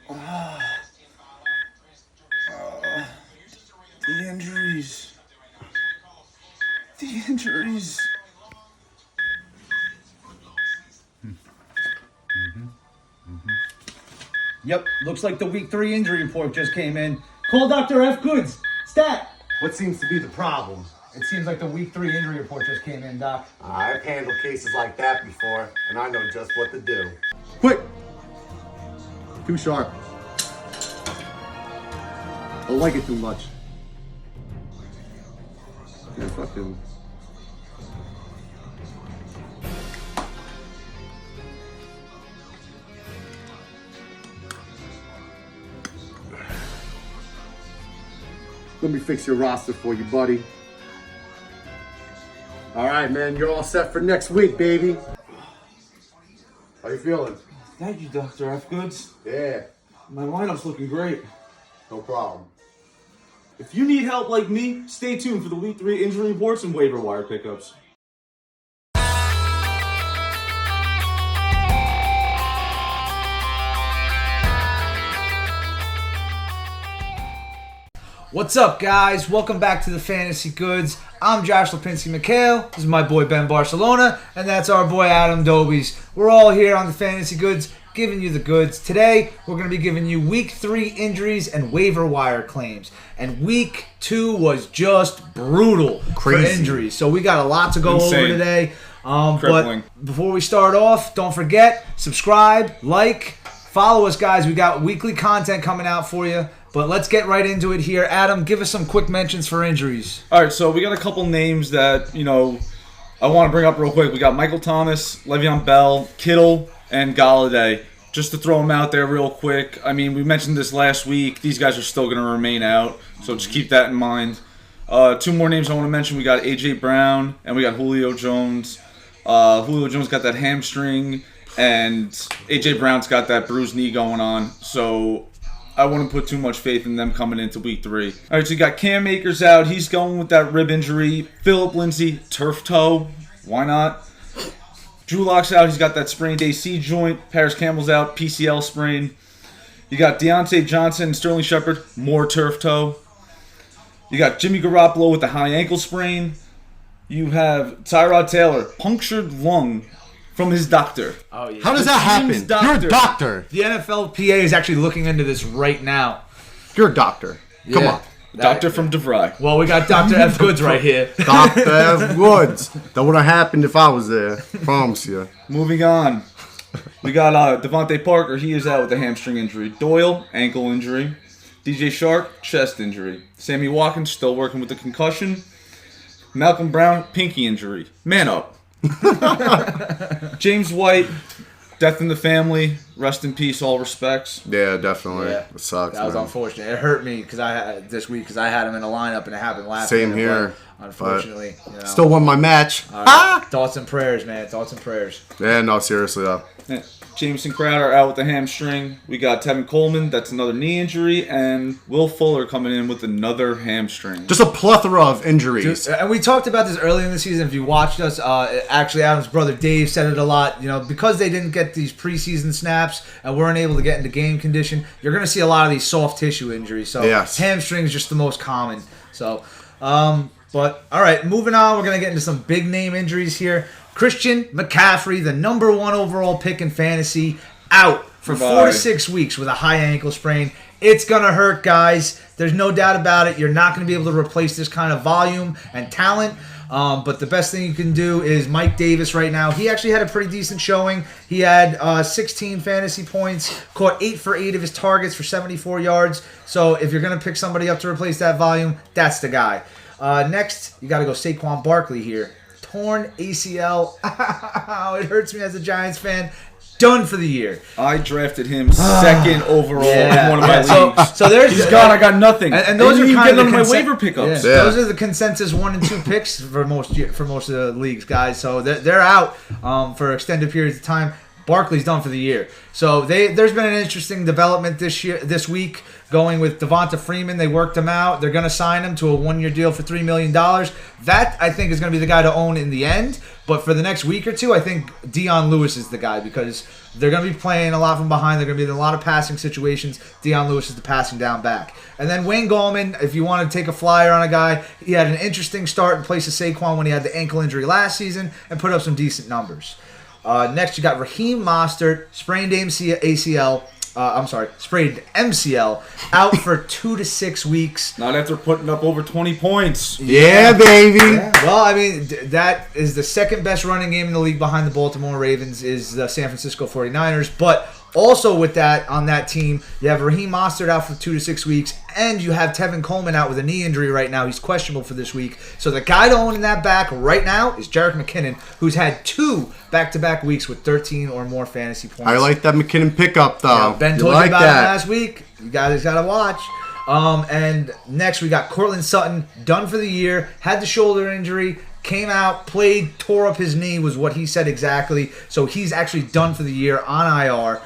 The injuries. The injuries. Yep, looks like the week 3 injury report just came in. Call Dr. F. Goods. Stat. What seems to be the problem? It seems like the week 3 injury report just came in, Doc. I've handled cases like that before, and I know just what to do. Quick! Too sharp. I like it too much. Yeah, fucking. Let me fix your roster for you, buddy. All right, man, you're all set for next week, baby. How you feeling? Thank you, Dr. F. Goods. Yeah, My lineup's looking great. no problem. If you need help like me, stay tuned for the week 3 injury reports and waiver wire pickups. What's up, guys? Welcome back to the Fantasy Goods. I'm Josh Lipinski-McHale. This is my boy Ben Barcelona, and that's our boy Adam Dobies. We're all here on the Fantasy Goods, giving you the goods. Today, we're going to be giving you Week 3 injuries and waiver wire claims. And Week 2 was just brutal for injuries. So we got a lot to go over today. But before we start off, don't forget, subscribe, like, follow us, guys. We got weekly content coming out for you. But let's get right into it here. Adam, give us some quick mentions for injuries. All right, so we got a couple names that, I want to bring up real quick. We got Michael Thomas, Le'Veon Bell, Kittle, and Galladay. Just to throw them out there real quick. I mean, we mentioned this last week. These guys are still going to remain out, so just keep that in mind. 2 more names I want to mention. We got A.J. Brown, and we got Julio Jones. Julio Jones got that hamstring, and A.J. Brown's got that bruised knee going on. So I wouldn't put too much faith in them coming into Week 3. All right, so you got Cam Akers out. He's going with that rib injury. Phillip Lindsay, turf toe. Why not? Drew Lock's out. He's got that sprained AC joint. Paris Campbell's out. PCL sprain. You got Deontay Johnson and Sterling Shepard. More turf toe. You got Jimmy Garoppolo with the high ankle sprain. You have Tyrod Taylor. Punctured lung from his doctor. Oh, yeah. How does that happen? You're a doctor. The NFLPA is actually looking into this right now. You're a doctor. Come on. Doctor from DeVry. Well, we got Dr. F. Goods right here. Dr. F. Woods. That would have happened if I was there. Promise you. Moving on. We got Devontae Parker. He is out with a hamstring injury. Doyle, ankle injury. DJ Shark, chest injury. Sammy Watkins, still working with the concussion. Malcolm Brown, pinky injury. Man up. James White, death in the family. Rest in peace, all respects. Yeah, definitely. Yeah. It sucks, That was man. unfortunate. It hurt me this week because I had him in the lineup and it happened last Same minute, here. but unfortunately, Still won my match. thoughts and prayers, man. Thoughts and prayers. Yeah, no, seriously, though. Yeah. Jameson Crowder out with the hamstring. We got Tevin Coleman, that's another knee injury, and Will Fuller coming in with another hamstring. Just a plethora of injuries. And we talked about this earlier in the season. If you watched us, actually Adam's brother Dave said it a lot. Because they didn't get these preseason snaps and weren't able to get into game condition, you're going to see a lot of these soft tissue injuries. So yes. Hamstring is just the most common. So, but all right, moving on. We're going to get into some big name injuries here. Christian McCaffrey, the number 1 overall pick in fantasy, out for 4 to 6 weeks with a high ankle sprain. It's going to hurt, guys. There's no doubt about it. You're not going to be able to replace this kind of volume and talent. But the best thing you can do is Mike Davis right now. He actually had a pretty decent showing. He had 16 fantasy points, caught 8 for 8 of his targets for 74 yards. So if you're going to pick somebody up to replace that volume, that's the guy. Next, you got to go Saquon Barkley here. Torn ACL. It hurts me as a Giants fan. Done for the year. I drafted him second overall in one of my leagues. So there's he's gone. I got nothing. And those are kind kind of of my waiver pickups. Yeah. Those are the consensus 1 and 2 picks for most of the leagues, guys. So they're out for extended periods of time. Barkley's done for the year. So there's been an interesting development this week, going with Devonta Freeman. They worked him out. They're going to sign him to a 1-year deal for $3 million. That, I think, is going to be the guy to own in the end. But for the next week or two, I think Dion Lewis is the guy, because they're going to be playing a lot from behind. They're going to be in a lot of passing situations. Dion Lewis is the passing down back. And then Wayne Gallman, if you want to take a flyer on a guy, he had an interesting start in place of Saquon when he had the ankle injury last season and put up some decent numbers. Next, you got Raheem Mostert, sprained MCL, out for 2 to 6 weeks. Not after putting up over 20 points. Yeah, baby. Yeah. Well, I mean, that is the second best running game in the league behind the Baltimore Ravens, is the San Francisco 49ers. But also with that, on that team, you have Raheem Mostert out for 2 to 6 weeks, and you have Tevin Coleman out with a knee injury right now. He's questionable for this week. So the guy to own in that back right now is Jerick McKinnon, who's had 2 back-to-back weeks with 13 or more fantasy points. I like that McKinnon pickup, though. Yeah, Ben told you about him last week. You guys got to watch. And next, we got Cortland Sutton, done for the year, had the shoulder injury, came out, played, tore up his knee, was what he said exactly. So he's actually done for the year on IR.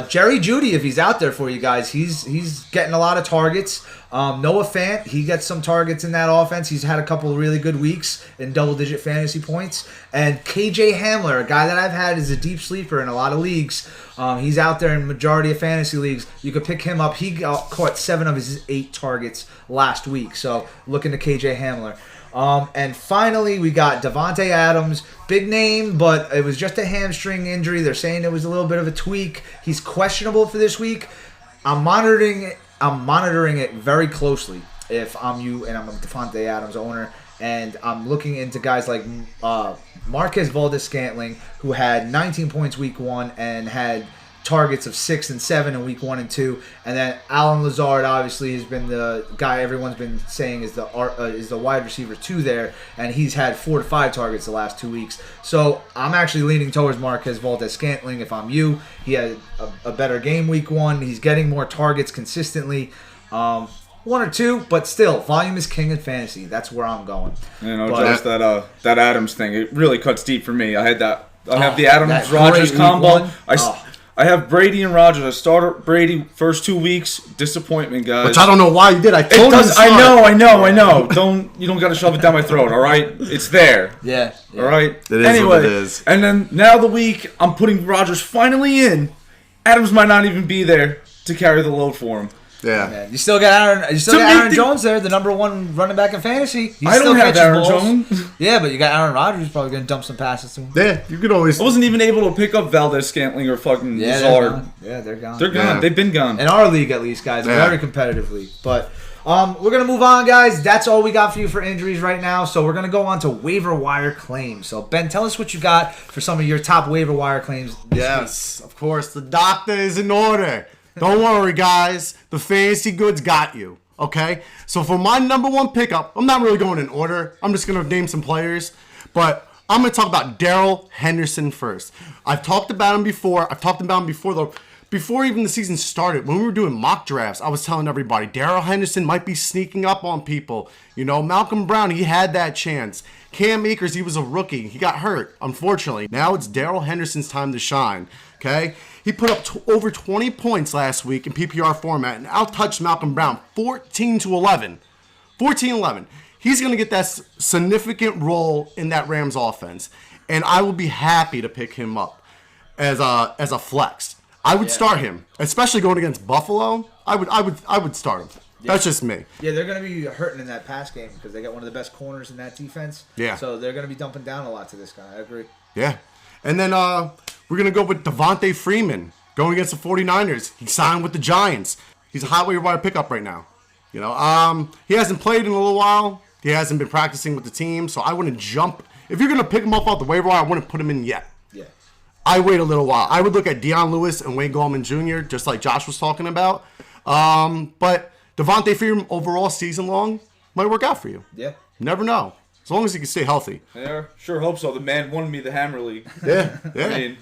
Jerry Jeudy, if he's out there for you guys, he's getting a lot of targets. Noah Fant, he gets some targets in that offense. He's had a couple of really good weeks in double-digit fantasy points. And KJ Hamler, a guy that I've had is a deep sleeper in a lot of leagues. He's out there in majority of fantasy leagues. You could pick him up. He caught 7 of his 8 targets last week. So looking to KJ Hamler. And finally, we got Devontae Adams. Big name, but it was just a hamstring injury. They're saying it was a little bit of a tweak. He's questionable for this week. I'm monitoring it very closely if I'm you and I'm a Devontae Adams owner. And I'm looking into guys like Marquez Valdes-Scantling, who had 19 points week 1 and had targets of 6 and 7 in week 1 and 2, and then Alan Lazard obviously has been the guy everyone's been saying is the wide receiver 2 there, and he's had 4 to 5 targets the last 2 weeks. So I'm actually leaning towards Marquez Valdes-Scantling if I'm you. He had a better game week 1. He's getting more targets consistently. 1 or 2, but still, volume is king in fantasy. That's where I'm going. Just that Adams thing, it really cuts deep for me. I have the Adams Rodgers combo. I have Brady and Rodgers. I started Brady first 2 weeks. Disappointment, guys. Which I don't know why you did. I told you. I know. You don't got to shove it down my throat. All right, it's there. Yeah. All right. It is what it is. And then now the week I'm putting Rodgers finally in. Adams might not even be there to carry the load for him. Yeah. Man, you still got Aaron Jones there, the number 1 running back in fantasy. I don't have Aaron Jones. Yeah, but you got Aaron Rodgers who's probably going to dump some passes to him. Yeah, you could always. I wasn't even able to pick up Valdes-Scantling or fucking Lazard. They're gone. They're gone. Yeah. They've been gone. In our league, at least, guys. A very competitive league. But we're going to move on, guys. That's all we got for you for injuries right now. So we're going to go on to waiver wire claims. So, Ben, tell us what you got for some of your top waiver wire claims this Yes, of course. The doctor is in order. Don't worry, guys. The fantasy goods got you. Okay? So for my number 1 pickup, I'm not really going in order. I'm just going to name some players. But I'm going to talk about Darrell Henderson first. I've talked about him before. Before even the season started, when we were doing mock drafts, I was telling everybody, Darrell Henderson might be sneaking up on people. You know, Malcolm Brown, he had that chance. Cam Akers, he was a rookie. He got hurt, unfortunately. Now it's Darrell Henderson's time to shine. Okay? He put up over 20 points last week in PPR format and outtouched Malcolm Brown 14-11. 14-11. He's going to get that significant role in that Rams offense. And I will be happy to pick him up as a flex. I would start him, especially going against Buffalo. I would start him. Yeah. That's just me. Yeah, they're going to be hurting in that pass game because they got one of the best corners in that defense. Yeah. So they're going to be dumping down a lot to this guy. I agree. Yeah. And then we're going to go with Devonta Freeman going against the 49ers. He signed with the Giants. He's a hot waiver wire pickup right now. You know, he hasn't played in a little while. He hasn't been practicing with the team, so I wouldn't jump. If you're going to pick him up off the waiver wire, I wouldn't put him in yet. Yeah. I wait a little while. I would look at Dion Lewis and Wayne Gallman Jr., just like Josh was talking about. But Devonta Freeman overall season long might work out for you. Yeah. Never know. As long as he can stay healthy. Yeah, sure hope so. The man won me the Hammer League. Yeah. I mean,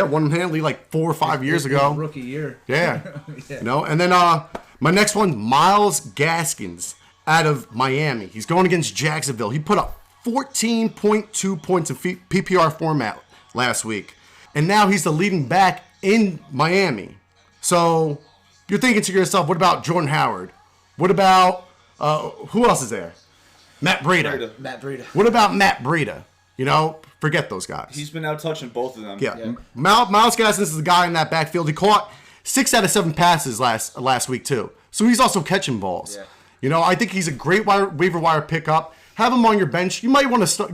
won handily like 4 or 5 years ago. Rookie year. Yeah. You know, and then my next one, Myles Gaskins out of Miami. He's going against Jacksonville. He put up 14.2 points in PPR format last week. and now he's the leading back in Miami. So you're thinking to yourself, what about Jordan Howard? What about who else is there? Matt Breida. Matt Breida. What about Matt Breida? You know, forget those guys. He's been out touching both of them. Yeah. Miles Gaskin is the guy in that backfield. He caught 6 out of 7 passes last week too. So he's also catching balls. Yeah. You know, I think he's a great waiver wire pickup. Have him on your bench. You might want to start.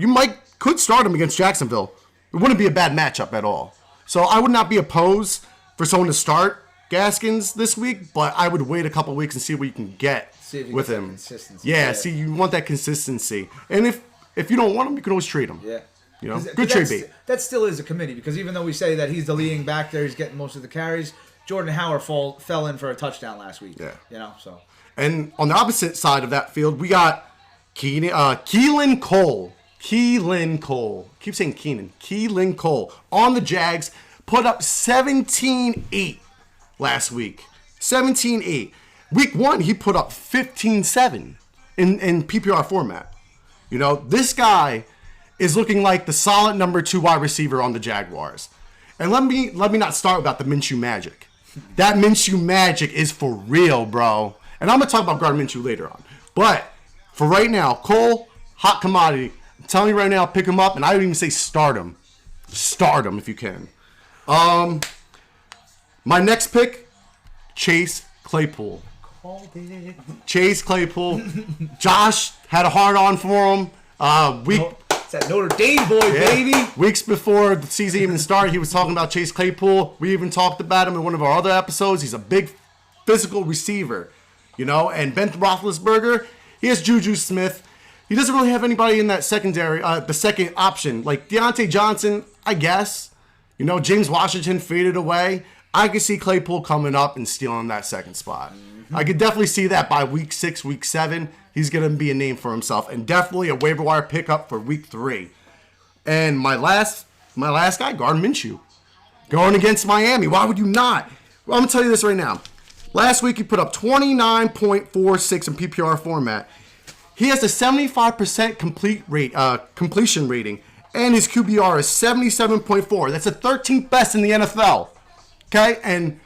Could start him against Jacksonville. It wouldn't be a bad matchup at all. So I would not be opposed for someone to start Gaskins this week, but I would wait a couple weeks and see what you can get with him. Yeah, see, you want that consistency. And if you don't want him, you can always trade him. Yeah. You know, good trade bait. That still is a committee because even though we say that he's the leading back there, he's getting most of the carries. Jordan Howard fell in for a touchdown last week. Yeah. You know, so. And on the opposite side of that field, we got Keelan Cole. Keelan Cole. Keep saying Keenan. Keelan Cole on the Jags put up 17-8 last week. 17-8. Week 1, he put up 15-7 in PPR format. You know, this guy is looking like the solid number 2 wide receiver on the Jaguars. And let me not start about the Minshew magic. That Minshew magic is for real, bro. And I'm going to talk about Gardner Minshew later on. But for right now, Cole, hot commodity. I'm telling you right now, pick him up. And I don't even say start him. Start him if you can. My next pick, Chase Claypool. Chase Claypool. Josh had a hard on for him. It's that Notre Dame boy, baby. Weeks before the season even started, he was talking about Chase Claypool. We even talked about him in one of our other episodes. He's a big physical receiver, you know. And Ben Roethlisberger, he has Juju Smith. He doesn't really have anybody in that secondary, the second option. Like Deontay Johnson, I guess. You know, James Washington faded away. I could see Claypool coming up and stealing that second spot. I could definitely see that by week 6, week 7. He's going to be a name for himself. And definitely a waiver wire pickup for week 3. And my last guy, Gardner Minshew. Going against Miami. Why would you not? Well, I'm going to tell you this right now. Last week he put up 29.46 in PPR format. He has a 75% completion rating. And his QBR is 77.4. That's the 13th best in the NFL. Okay? And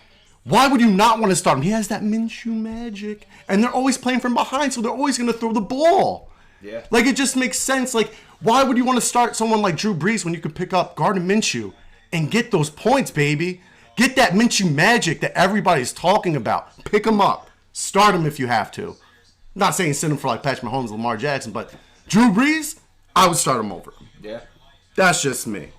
why would you not want to start him? He has that Minshew magic. And they're always playing from behind, so they're always going to throw the ball. Yeah. Like, it just makes sense. Like, why would you want to start someone like Drew Brees when you could pick up Gardner Minshew and get those points, baby? Get that Minshew magic that everybody's talking about. Pick him up. Start him if you have to. I'm not saying send him for like Patrick Mahomes, Lamar Jackson, but Drew Brees, I would start him over him. Yeah. That's just me.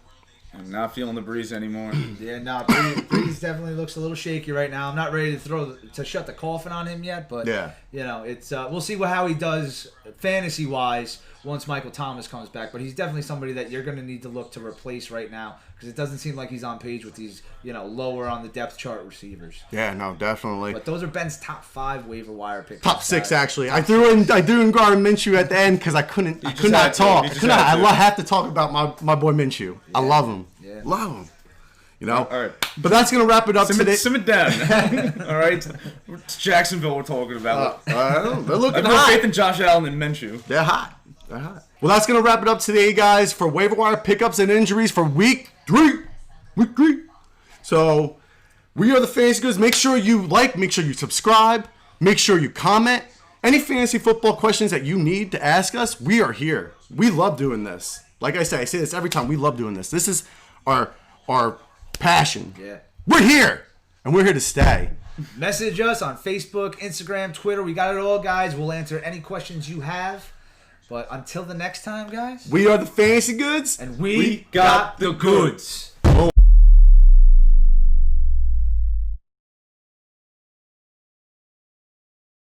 I'm not feeling the breeze anymore. Yeah, no, Breeze definitely looks a little shaky right now. I'm not ready to shut the coffin on him yet, but yeah, you know, it's we'll see how he does fantasy wise once Michael Thomas comes back. But he's definitely somebody that you're going to need to look to replace right now because it doesn't seem like he's on page with these, you know, lower on the depth chart receivers. Yeah, no, definitely. But those are Ben's top 5 waiver wire picks. Top 6 actually. I threw in Gardner Minshew at the end because I could not talk. I have to talk about my boy Minshew. Yeah. I love him. Yeah. Love him. You know? All right. But that's going to wrap it up today. Simmer down. All right? It's Jacksonville we're talking about. They're looking I've hot. more faith in Josh Allen and Minshew. They're hot. They're hot. Well, that's going to wrap it up today, guys, for waiver wire pickups and injuries for week 3. Week 3. So, we are the Fantasy Goods. Make sure you like, make sure you subscribe, make sure you comment. Any fantasy football questions that you need to ask us, we are here. We love doing this. Like I say this every time. We love doing this. This is our passion. Yeah. We're here, and we're here to stay. Message us on Facebook, Instagram, Twitter. We got it all, guys. We'll answer any questions you have. But until the next time, guys. We are the Fantasy Goods. And we got the goods.